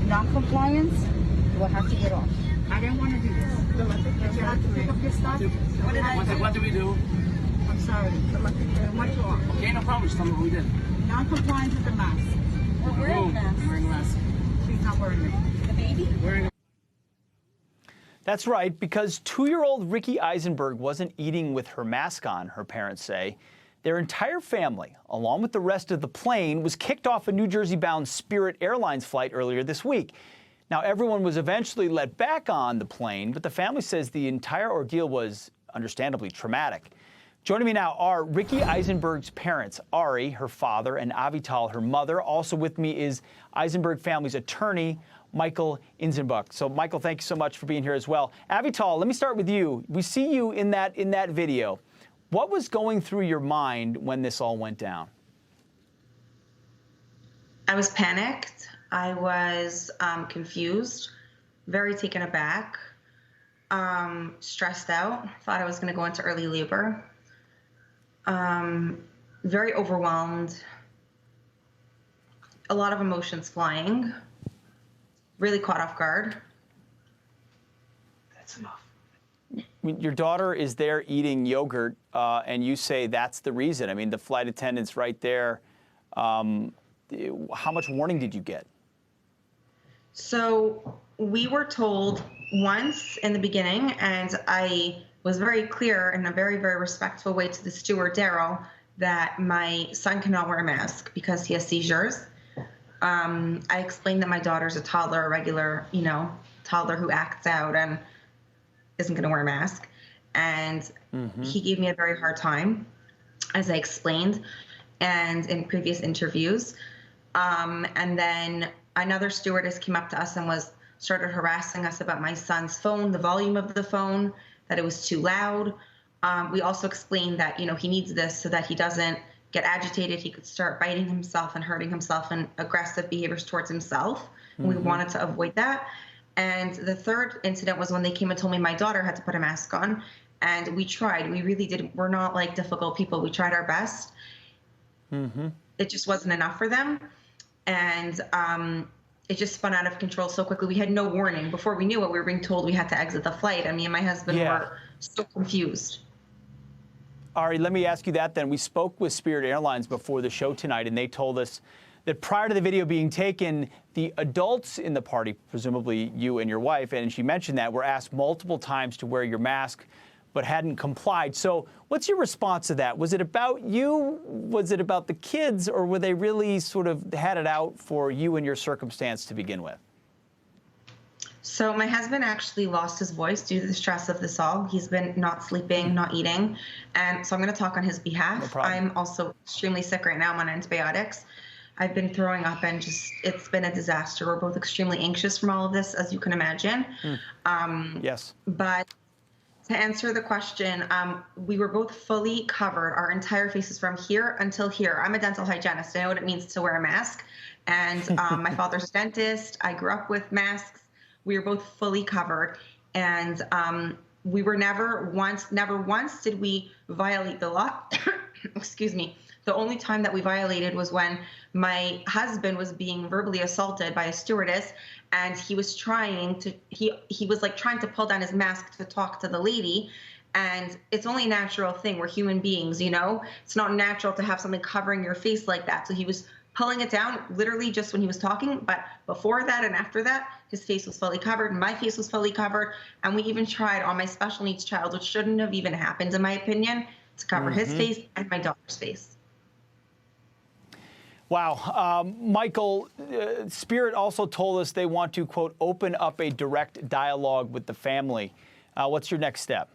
non-compliance, you will have to get off. I didn't want to do this. But you have to pick up your stuff. What did we do? I'm sorry. I want you off. Okay, no problem. Just tell me what we did. Non-compliance with the mask. We're wearing masks. Wearing a mask. She's not wearing it. The baby? Wearing a That's right, because 2-year-old Ricky Eisenberg wasn't eating with her mask on, her parents say. Their entire family, along with the rest of the plane, was kicked off a New Jersey-bound Spirit Airlines flight earlier this week. Now, everyone was eventually let back on the plane, but the family says the entire ordeal was understandably traumatic. Joining me now are Ricky Eisenberg's parents, Ari, her father, and Avital, her mother. Also with me is Eisenberg family's attorney, Michael Inzenbuck. So, Michael, thank you so much for being here as well. Avital, let me start with you. We see you in that video. What was going through your mind when this all went down? I was panicked. I was confused, very taken aback, stressed out, thought I was going to go into early labor, very overwhelmed, a lot of emotions flying, really caught off guard. That's enough. Your daughter is there eating yogurt, and you say that's the reason. I mean, the flight attendant's right there. How much warning did you get? So we were told once in the beginning, and I was very clear in a very, very respectful way to the steward, Daryl, that my son cannot wear a mask because he has seizures. I explained that my daughter's a toddler, a regular, toddler who acts out and isn't going to wear a mask. And he gave me a very hard time, as I explained, and in previous interviews. And then another stewardess came up to us and started harassing us about my son's phone, the volume of the phone, that it was too loud. We also explained that, he needs this so that he doesn't get agitated. He could start biting himself and hurting himself and aggressive behaviors towards himself. We wanted to avoid that. And the third incident was when they came and told me my daughter had to put a mask on. And we tried. We really did. We're not like difficult people. We tried our best. It just wasn't enough for them. And it just spun out of control so quickly. We had no warning. Before we knew it, we were being told we had to exit the flight. I mean, and my husband were so confused. Ari, let me ask you that then. We spoke with Spirit Airlines before the show tonight, and they told us that prior to the video being taken, the adults in the party, presumably you and your wife, and she mentioned that, were asked multiple times to wear your mask, but hadn't complied. So what's your response to that? Was it about you? Was it about the kids? Or were they really sort of had it out for you and your circumstance to begin with? So my husband actually lost his voice due to the stress of this all. He's been not sleeping, not eating. And so I'm going to talk on his behalf. No problem. I'm also extremely sick right now. I'm on antibiotics. I've been throwing up and it's been a disaster. We're both extremely anxious from all of this, as you can imagine. Yes. But to answer the question, we were both fully covered, our entire faces from here until here. I'm a dental hygienist. I know what it means to wear a mask. And my father's a dentist. I grew up with masks. We were both fully covered. And we were never once did we violate the law. Excuse me. The only time that we violated was when my husband was being verbally assaulted by a stewardess, and he was trying to pull down his mask to talk to the lady. And it's only a natural thing. We're human beings, It's not natural to have something covering your face like that. So he was pulling it down literally just when he was talking. But before that and after that, his face was fully covered. My face was fully covered. And we even tried on my special needs child, which shouldn't have even happened, in my opinion, to cover his face and my daughter's face. Wow. Michael, Spirit also told us they want to, quote, open up a direct dialogue with the family. What's your next step?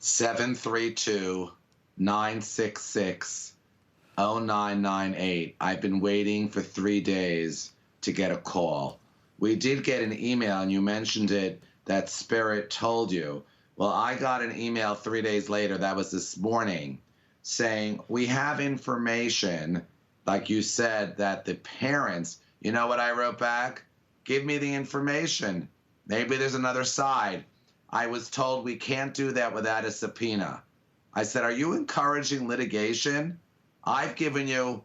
732-966-0998. I've been waiting for 3 days to get a call. We did get an email, and you mentioned it, that Spirit told you. Well, I got an email 3 days later, that was this morning, saying we have information, like you said, that the parents, you know what I wrote back? Give me the information. Maybe there's another side. I was told we can't do that without a subpoena. I said, are you encouraging litigation? I've given you